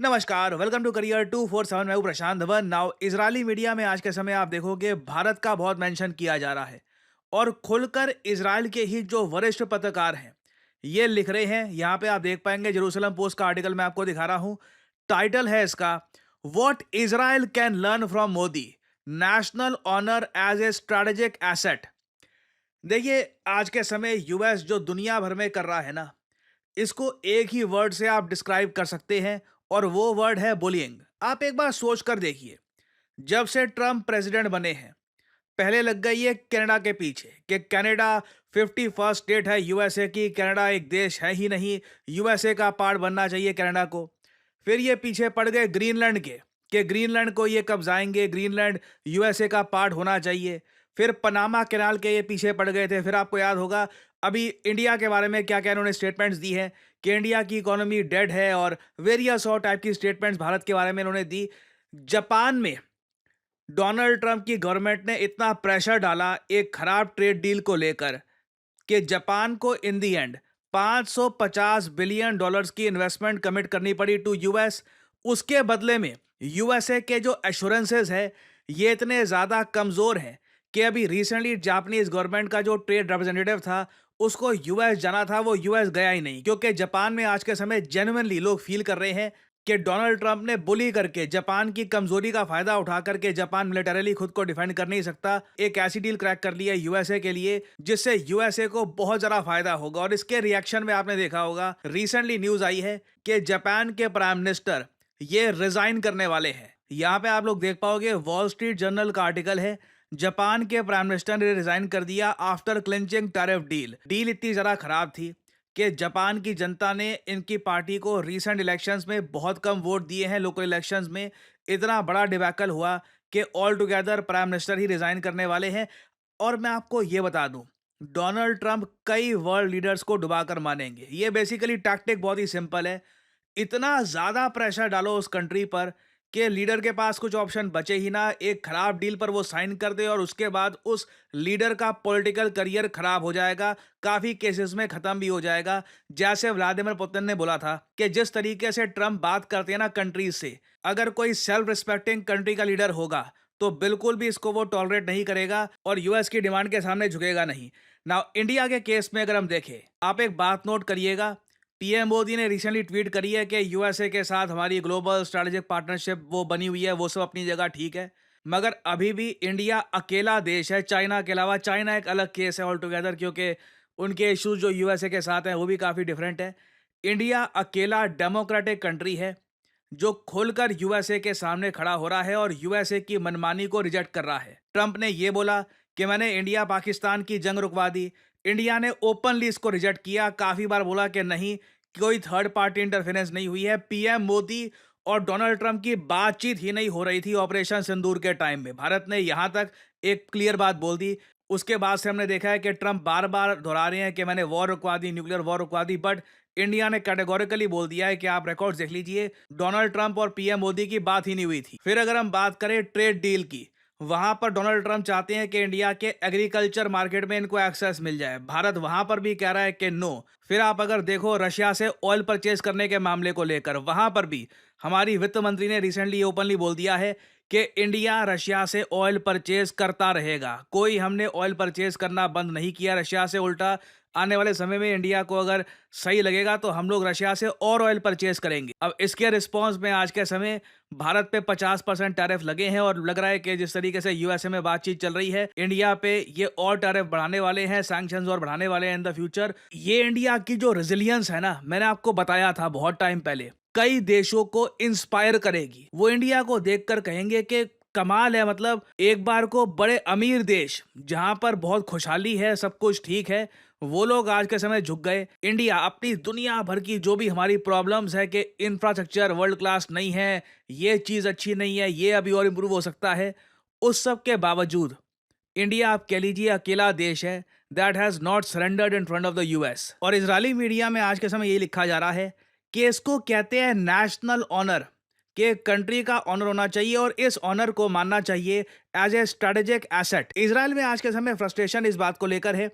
नमस्कार, welcome to career 247। मैं हूं प्रशांत धवन। नाउ इजरायली मीडिया में आज के समय आप देखोगे भारत का बहुत मेंशन किया जा रहा है और खुलकर इजराइल के ही जो वरिष्ठ पत्रकार हैं ये लिख रहे हैं। यहाँ पे आप देख पाएंगे, जेरूसलम पोस्ट का आर्टिकल मैं आपको दिखा रहा हूँ। टाइटल है इसका, what Israel can learn from Modi, national honour as a strategic asset. देखिए, आज के समय यूएस जो दुनिया भर में कर रहा है ना, इसको एक ही वर्ड से आप डिस्क्राइब कर सकते हैं और वो वर्ड है बुलिंग। आप एक बार सोच कर देखिए, जब से ट्रम्प प्रेसिडेंट बने हैं, पहले लग गई है कनाडा के पीछे कि कनाडा 51st स्टेट है यूएसए की, कनाडा एक देश है ही नहीं, यूएसए का पार्ट बनना चाहिए कनाडा को। फिर ये पीछे पड़ गए ग्रीनलैंड के कि ग्रीनलैंड को ये कब्जाएंगे, ग्रीनलैंड यूएसए का पार्ट होना चाहिए। फिर पनामा कैनाल के ये पीछे पड़ गए थे। फिर आपको याद होगा अभी इंडिया के बारे में क्या क्या इन्होंने स्टेटमेंट्स दी हैं कि इंडिया की इकोनॉमी डेड है, और वेरियस और टाइप की स्टेटमेंट्स भारत के बारे में इन्होंने दी। जापान में डोनाल्ड ट्रंप की गवर्नमेंट ने इतना प्रेशर डाला एक खराब ट्रेड डील को लेकर कि जापान को इन दी एंड 550 बिलियन डॉलर्स की इन्वेस्टमेंट कमिट करनी पड़ी टू यूएस। उसके बदले में यूएसए के जो एश्योरेंसेस है ये इतने ज़्यादा कमज़ोर हैं कि अभी रिसेंटली जापानीज गवर्नमेंट का जो ट्रेड रिप्रेजेंटेटिव था, उसको यूएस जाना था, वो यूएस गया ही नहीं, क्योंकि जापान में आज के समय जेन्युइनली लोग फील कर रहे हैं कि डोनाल्ड ट्रंप ने बुली करके जापान की कमजोरी का फायदा उठा करके जापान मिलिटरीली खुद को डिफेंड कर नहीं सकता, एक ऐसी डील क्रैक कर ली है यूएसए के लिए जिससे यूएसए को बहुत ज्यादा फायदा होगा। और इसके रिएक्शन में आपने देखा होगा, रिसेंटली न्यूज आई है कि जापान के प्राइम मिनिस्टर ये रिजाइन करने वाले हैं। यहाँ पे आप लोग देख पाओगे, वॉल स्ट्रीट जर्नल का आर्टिकल है, जापान के प्राइम मिनिस्टर ने रिजाइन कर दिया after clinching tariff deal. Deal इतनी ज़्यादा खराब थी कि जापान की जनता ने इनकी पार्टी को रीसेंट इलेक्शंस में बहुत कम वोट दिए हैं। लोकल इलेक्शंस में इतना बड़ा डिबैकल हुआ कि ऑल टुगेदर प्राइम मिनिस्टर ही रिजाइन करने वाले हैं। और मैं आपको ये बता दूं, डोनाल्ड ट्रंप कई वर्ल्ड लीडर्स को डुबाकर मानेंगे। ये बेसिकली टैक्टिक बहुत ही सिंपल है, इतना ज़्यादा प्रेशर डालो उस कंट्री पर कि लीडर के पास कुछ ऑप्शन बचे ही ना, एक खराब डील पर वो साइन कर दे और उसके बाद उस लीडर का पॉलिटिकल करियर खराब हो जाएगा, काफ़ी केसेस में ख़त्म भी हो जाएगा। जैसे व्लादिमीर पुतिन ने बोला था कि जिस तरीके से ट्रंप बात करते हैं ना कंट्रीज से, अगर कोई सेल्फ रिस्पेक्टिंग कंट्री का लीडर होगा तो बिल्कुल भी इसको वो टॉलरेट नहीं करेगा और यूएस की डिमांड के सामने झुकेगा नहीं। नाउ इंडिया के केस में अगर हम देखें, आप एक बात नोट करिएगा, पीएम मोदी ने रिसेंटली ट्वीट करी है कि यूएसए के साथ हमारी ग्लोबल स्ट्रैटेजिक पार्टनरशिप वो बनी हुई है, वो सब अपनी जगह ठीक है, मगर अभी भी इंडिया अकेला देश है चाइना के अलावा। चाइना एक अलग केस है ऑल टुगेदर, क्योंकि उनके इश्यूज जो यूएसए के साथ हैं वो भी काफ़ी डिफरेंट है। इंडिया अकेला डेमोक्रेटिक कंट्री है जो खुलकर यूएसए के सामने खड़ा हो रहा है और यूएसए की मनमानी को रिजेक्ट कर रहा है। ट्रंप ने ये बोला कि मैंने इंडिया पाकिस्तान की जंग रुकवा दी, इंडिया ने ओपनली इसको रिजेक्ट किया, काफ़ी बार बोला कि नहीं, कोई थर्ड पार्टी इंटरफेरेंस नहीं हुई है। पीएम मोदी और डोनाल्ड ट्रंप की बातचीत ही नहीं हो रही थी ऑपरेशन सिंदूर के टाइम में। भारत ने यहाँ तक एक क्लियर बात बोल दी। उसके बाद से हमने देखा है कि ट्रंप बार बार दोहरा रहे हैं कि मैंने वॉर रुकवा दी, न्यूक्लियर वॉर रुकवा दी, बट इंडिया ने कैटेगोरिकली बोल दिया है कि आप रिकॉर्ड्स देख लीजिए, डोनाल्ड ट्रंप और पीएम मोदी की बात ही नहीं हुई थी। फिर अगर हम बात करें ट्रेड डील की, वहां पर डोनाल्ड ट्रंप चाहते हैं कि इंडिया के एग्रीकल्चर मार्केट में इनको एक्सेस मिल जाए, भारत वहां पर भी कह रहा है कि नो। फिर आप अगर देखो रशिया से ऑयल परचेज करने के मामले को लेकर, वहां पर भी हमारी वित्त मंत्री ने रिसेंटली ओपनली बोल दिया है कि इंडिया रशिया से ऑयल परचेज करता रहेगा। कोई हमने ऑयल परचेज करना बंद नहीं किया रशिया से, उल्टा आने वाले समय में इंडिया को अगर सही लगेगा तो हम लोग रशिया से और ऑयल परचेज करेंगे। अब इसके रिस्पॉन्स में आज के समय भारत पे 50% टैरिफ लगे हैं और लग रहा है कि जिस तरीके से यूएसए में बातचीत चल रही है, इंडिया पे ये और टैरिफ बढ़ाने वाले हैं, सैंक्शंस और बढ़ाने वाले हैं इन द फ्यूचर। ये इंडिया की जो रेजिलियंस है ना, मैंने आपको बताया था बहुत टाइम पहले, कई देशों को इंस्पायर करेगी। वो इंडिया को देखकर कहेंगे कि कमाल है, मतलब एक बार को बड़े अमीर देश जहां पर बहुत खुशहाली है, सब कुछ ठीक है, वो लोग आज के समय झुक गए। इंडिया अपनी दुनिया भर की जो भी हमारी प्रॉब्लम्स है कि इंफ्रास्ट्रक्चर वर्ल्ड क्लास नहीं है, ये चीज़ अच्छी नहीं है, ये अभी और इम्प्रूव हो सकता है, उस सब के बावजूद इंडिया आप कह लीजिए अकेला देश है that has not surrendered in front of the US. और इजरायली मीडिया में आज के समय यही लिखा जा रहा है कि इसको कहते हैं नेशनल ऑनर, कि कंट्री का ऑनर होना चाहिए और इस ऑनर को मानना चाहिए as a strategic asset. Israel में आज के समय फ्रस्ट्रेशन इस बात को लेकर है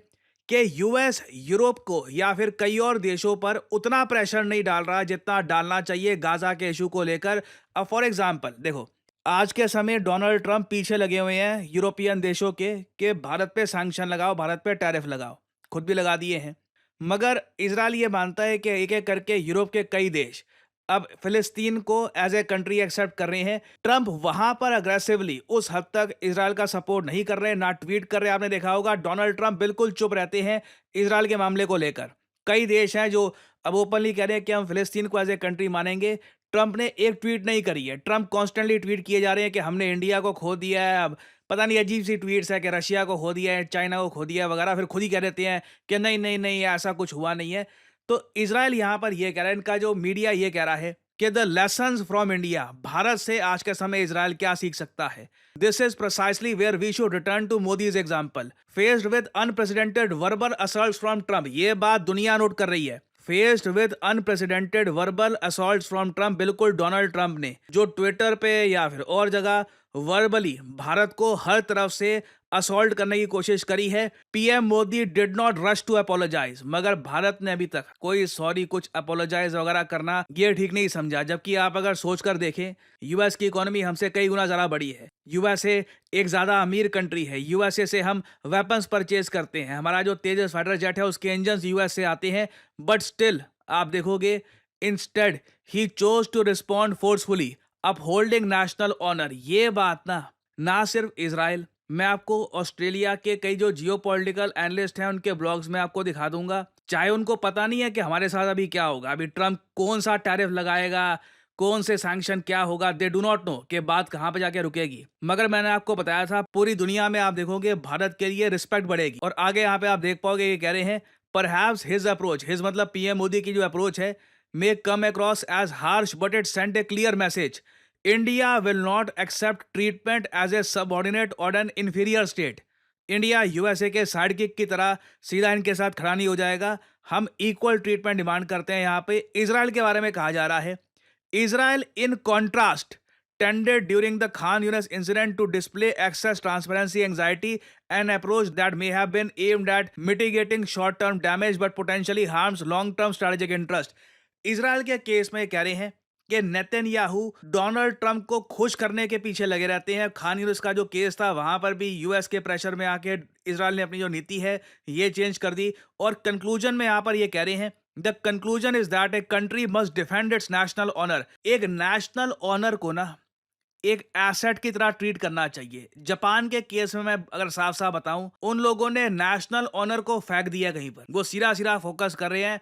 कि यूएस यूरोप को या फिर कई और देशों पर उतना प्रेशर नहीं डाल रहा जितना डालना चाहिए गाजा के इशू को लेकर। अब फॉर एग्जांपल देखो, आज के समय डोनाल्ड ट्रंप पीछे लगे हुए हैं यूरोपियन देशों के कि भारत पे सैंक्शन लगाओ, भारत पे टैरिफ लगाओ। खुद भी लगा दिए हैं। मगर इजराइल ये मानता है कि एक एक करके यूरोप के कई देश अब फिलिस्तीन को एज ए कंट्री एक्सेप्ट कर रहे हैं। ट्रंप वहां पर अग्रेसिवली उस हद तक इजराइल का सपोर्ट नहीं कर रहे, ना ट्वीट कर रहे। आपने देखा होगा डोनाल्ड ट्रंप बिल्कुल चुप रहते हैं इजराइल के मामले को लेकर। कई देश हैं जो अब ओपनली कह रहे हैं कि हम फिलिस्तीन को एज ए कंट्री मानेंगे। ट्रंप ने एक ट्वीट नहीं करी है। ट्रंप कॉन्स्टेंटली ट्वीट किए जा रहे हैं कि हमने इंडिया को खो दिया है। अब पता नहीं अजीब सी ट्वीट्स है कि रशिया को खो दिया है, चाइना को खो दिया है वगैरह, फिर खुद ही कह देते हैं कि नहीं नहीं नहीं ऐसा कुछ हुआ नहीं है। तो इजराइल यहां पर यह कह रहा है, इनका जो मीडिया ये कह रहा है कि the lessons from India, Bharat से आज के समय इजराइल क्या सीख सकता है। This is precisely where we should return to Modi's example faced with unprecedented verbal assaults from Trump. ये बात दुनिया नोट कर रही है। Faced with unprecedented verbal assaults from Trump, बिल्कुल डोनाल्ड ट्रंप ने जो ट्विटर पे या फिर और जगह वर्बली भारत को हर तरफ से असॉल्ट करने की कोशिश करी है। PM Modi did not rush to apologise, मगर भारत ने अभी तक कोई सॉरी कुछ अपोलोजाइज वगैरह करना ये ठीक नहीं समझा। जबकि आप अगर सोचकर देखें, यूएस की इकोनॉमी हमसे कई गुना ज्यादा बड़ी है। यूएसए एक ज्यादा अमीर कंट्री है। यूएसए से हम वेपन्स परचेज करते हैं। हमारा जो तेजस फाइटर जेट है उसके इंजन यूएस से आते हैं। बट स्टिल आप देखोगे instead he chose to respond forcefully upholding national honour. ये बात ना सिर्फ इजराइल, मैं आपको ऑस्ट्रेलिया के कई जो जियोपॉलिटिकल एनालिस्ट हैं उनके ब्लॉग्स में आपको दिखा दूंगा। चाहे उनको पता नहीं है कि हमारे साथ अभी क्या होगा, अभी ट्रंप कौन सा टैरिफ लगाएगा, कौन से सैंक्शन क्या होगा, दे डू नॉट नो कि बात कहां पे जाके रुकेगी। मगर मैंने आपको बताया था पूरी दुनिया में आप देखोगे भारत के लिए रिस्पेक्ट बढ़ेगी। और आगे यहाँ पे आप देख पाओगे ये कह रहे हैं परहैप्स हिज अप्रोच, हिज मतलब पीएम मोदी की जो अप्रोच है, may come across as harsh, but it sent a clear message. India will not accept treatment as a subordinate or an inferior state. India USA के side kick की तरह सीधा इनके साथ खड़ा नहीं हो जाएगा। हम इक्वल ट्रीटमेंट डिमांड करते हैं। यहाँ पे इजराइल के बारे में कहा जा रहा है, Israel in contrast tended during the Khan Yunis incident to display excess transparency, anxiety, an approach that may have been aimed at mitigating short-term damage but potentially harms long-term strategic interest. Israel के case में कह रहे हैं कि Netanyahu Donald Trump को खुश करने के पीछे लगे रहते हैं। खान यूनिस का जो केस था वहां पर भी यूएस के प्रेशर में आके इजराइल ने अपनी जो नीति है ये चेंज कर दी। और कंक्लूजन में यहां पर ये कह रहे हैं the conclusion is that a country must defend its national honour. एक नेशनल ऑनर को एक एसेट की तरह ट्रीट करना चाहिए। जापान के केस में मैं अगर साफ साफ बताऊं, उन लोगों ने नेशनल ऑनर को फेंक दिया कहीं पर। वो सिरा सिरा फोकस कर रहे हैं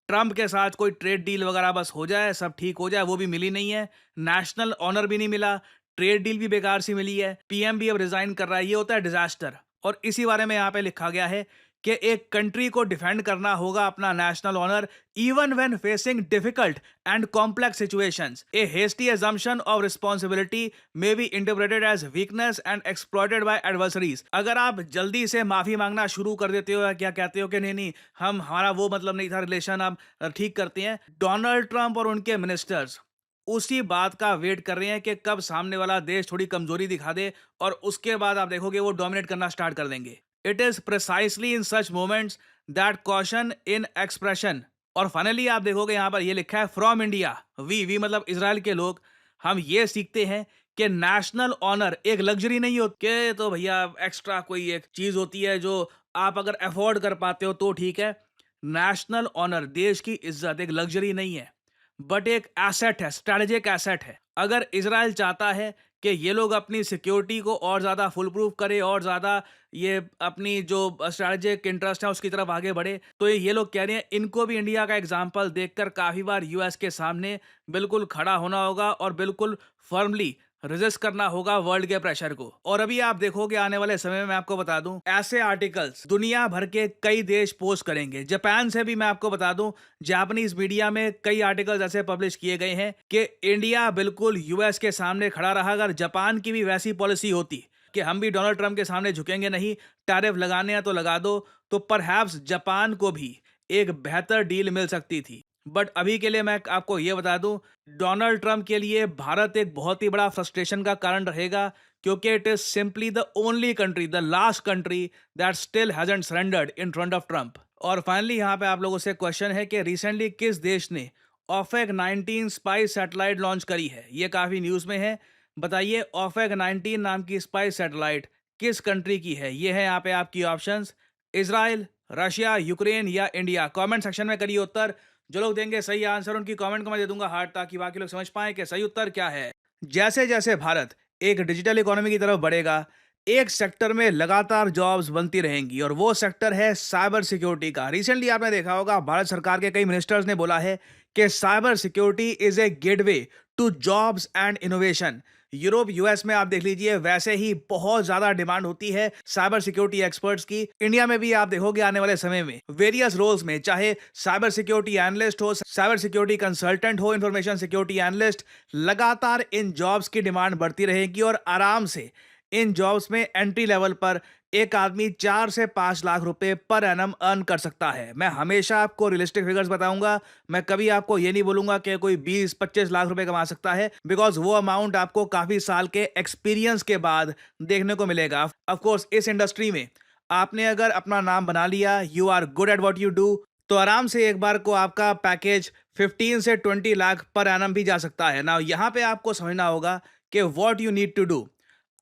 ट्रंप के साथ कोई ट्रेड डील वगैरह बस हो जाए, सब ठीक हो जाए, वो भी मिली नहीं है। नेशनल ऑनर भी नहीं मिला, ट्रेड डील भी बेकार सी मिली है। पीएम भी अब रिजाइन कर रहा है। ये होता है डिजास्टर। और इसी बारे में यहाँ पे लिखा गया है कि एक कंट्री को डिफेंड करना होगा अपना national honour even when facing difficult and complex situations. A hasty assumption of responsibility may be interpreted as weakness and exploited by adversaries. अगर आप जल्दी से माफी मांगना शुरू कर देते हो या क्या कहते हो कि नहीं नहीं हम हमारा वो मतलब नहीं था, रिलेशन आप ठीक करते हैं, डोनाल्ड ट्रंप और उनके मिनिस्टर्स उसी बात का वेट कर रहे हैं कि कब सामने वाला देश थोड़ी कमजोरी दिखा दे और उसके बाद आप देखोगे वो डोमिनेट करना स्टार्ट कर देंगे। It is precisely in such moments that caution in expression. और फाइनली आप देखोगे यहां पर ये लिखा है फ्रॉम इंडिया, वी मतलब इजराइल के लोग, हम ये सीखते हैं कि नेशनल ऑनर एक लग्जरी नहीं होती कि तो भैया एक्स्ट्रा कोई एक चीज होती है जो आप अगर अफोर्ड कर पाते हो तो ठीक है। नेशनल ऑनर देश की इज्जत एक लग्जरी नहीं है बट एक एसेट है, स्ट्रेटेजिक एसेट है। अगर इजराइल चाहता है कि ये लोग अपनी सिक्योरिटी को और ज़्यादा फुल प्रूफ करे और ज़्यादा ये अपनी जो स्ट्रेटेजिक इंटरेस्ट है उसकी तरफ आगे बढ़े, तो ये लोग कह रहे हैं इनको भी इंडिया का एग्जाम्पल देखकर काफ़ी बार यूएस के सामने बिल्कुल खड़ा होना होगा और बिल्कुल फर्मली रेजिस्ट करना होगा वर्ल्ड के प्रेशर को। और अभी आप देखोगे आने वाले समय में मैं आपको बता दूं ऐसे आर्टिकल्स दुनिया भर के कई देश पोस्ट करेंगे। जापान से भी मैं आपको बता दूं जापानीज मीडिया में कई आर्टिकल्स ऐसे पब्लिश किए गए हैं कि इंडिया बिल्कुल यूएस के सामने खड़ा रहा। अगर जापान की भी वैसी पॉलिसी होती कि हम भी डोनाल्ड ट्रंप के सामने झुकेंगे नहीं, टैरिफ लगाने हैं तो लगा दो, तो परहैप्स जापान को भी एक बेहतर डील मिल सकती थी। बट अभी के लिए मैं आपको यह बता दूं डोनाल्ड ट्रंप के लिए भारत एक बहुत ही बड़ा फ्रस्ट्रेशन का कारण रहेगा क्योंकि it is simply the only country, the last country that still hasn't surrendered in front of Trump. और फाइनली यहाँ पे आप लोगों से क्वेश्चन है कि रिसेंटली किस देश ने ओफेक 19 स्पाइस सैटेलाइट लॉन्च करी है। ये काफ़ी न्यूज़ में है। बताइए ओफेक 19 नाम की स्पाइस सैटेलाइट किस कंट्री की है। ये है यहाँ पे आपकी ऑप्शंस, इजराइल, रशिया, यूक्रेन या इंडिया। कमेंट सेक्शन में करिए उत्तर। जो लोग देंगे सही आंसर उनकी कमेंट को मैं दे दूंगा हार्ट, ताकि बाकी लोग समझ पाएं कि सही उत्तर क्या है। जैसे जैसे भारत एक डिजिटल इकोनॉमी की तरफ बढ़ेगा, एक सेक्टर में लगातार जॉब्स बनती रहेंगी और वो सेक्टर है साइबर सिक्योरिटी का। रिसेंटली आपने देखा होगा भारत सरकार के कई मिनिस्टर्स ने बोला है कि cyber security is a gateway to jobs and innovation. Europe, US में आप देख लीजिए वैसे ही बहुत ज्यादा डिमांड होती है साइबर सिक्योरिटी एक्सपर्ट्स की। इंडिया में भी आप देखोगे आने वाले समय में वेरियस रोल्स में, चाहे साइबर सिक्योरिटी एनालिस्ट हो, साइबर सिक्योरिटी कंसल्टेंट हो, इंफॉर्मेशन सिक्योरिटी एनालिस्ट, लगातार इन जॉब्स की डिमांड बढ़ती रहेगी और आराम से इन जॉब्स में एंट्री लेवल पर एक आदमी 4 से 5 लाख रुपए पर एनम अर्न कर सकता है। मैं हमेशा आपको रियलिस्टिक फिगर्स बताऊंगा। मैं कभी आपको ये नहीं बोलूंगा कि कोई 20-25 लाख रुपए कमा सकता है, बिकॉज वो अमाउंट आपको काफी साल के एक्सपीरियंस के बाद देखने को मिलेगा। ऑफ कोर्स इस इंडस्ट्री में आपने अगर अपना नाम बना लिया, you are good at what you do, तो आराम से एक बार को आपका पैकेज 15 से 20 लाख पर एनम भी जा सकता है ना। यहाँ पे आपको समझना होगा कि what you need to do.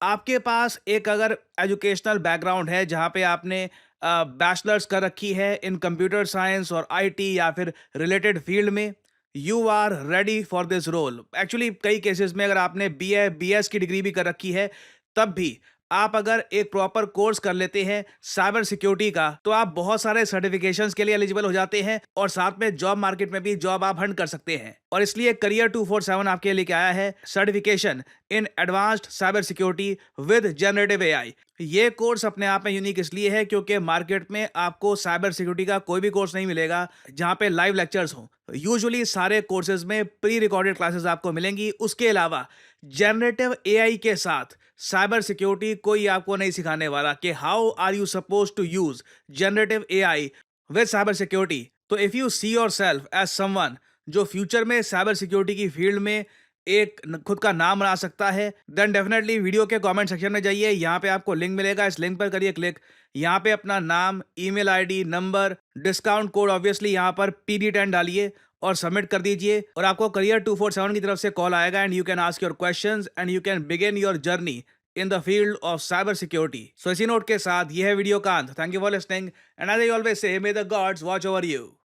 आपके पास एक अगर एजुकेशनल बैकग्राउंड है जहाँ पे आपने बैचलर्स कर रखी है इन कंप्यूटर साइंस और आईटी या फिर रिलेटेड फील्ड में, you are ready for this role. Actually कई केसेस में अगर आपने बीए बीएस की डिग्री भी कर रखी है, तब भी आप अगर एक प्रॉपर कोर्स कर लेते हैं साइबर सिक्योरिटी का, तो आप बहुत सारे सर्टिफिकेशंस के लिए एलिजिबल हो जाते हैं और साथ में जॉब मार्केट में भी जॉब आप हंट कर सकते हैं। और इसलिए करियर 247 आपके लिए आया है certification in advanced cyber security with generative AI. ये कोर्स अपने आप में यूनिक इसलिए है क्योंकि मार्केट में आपको साइबर सिक्योरिटी का कोई भी कोर्स नहीं मिलेगा जहां पे लाइव लेक्चर्स हों। यूजुअली सारे कोर्सेज में प्री रिकॉर्डेड क्लासेस आपको मिलेंगी। उसके अलावा जनरेटिव एआई के साथ साइबर सिक्योरिटी कोई आपको नहीं सिखाने वाला कि how are you suppose to use generative AI with cyber security. तो if you see yourself as someone जो फ्यूचर में साइबर सिक्योरिटी की फील्ड में एक खुद का नाम बना सकता है, देन डेफिनेटली वीडियो के कमेंट सेक्शन में जाइए। यहाँ पे आपको लिंक मिलेगा, इस लिंक पर करिए क्लिक। यहाँ पे अपना नाम, email ID, number, discount code obviously यहाँ पर PD10 डालिए और सबमिट कर दीजिए और आपको करियर 247 की तरफ से कॉल आएगा and you can ask your questions and you can begin your journey in the field of cyber security. So इसी नोट के साथ ये है वीडियो का अंत। Thank you for listening and as I always say, may the gods watch over you.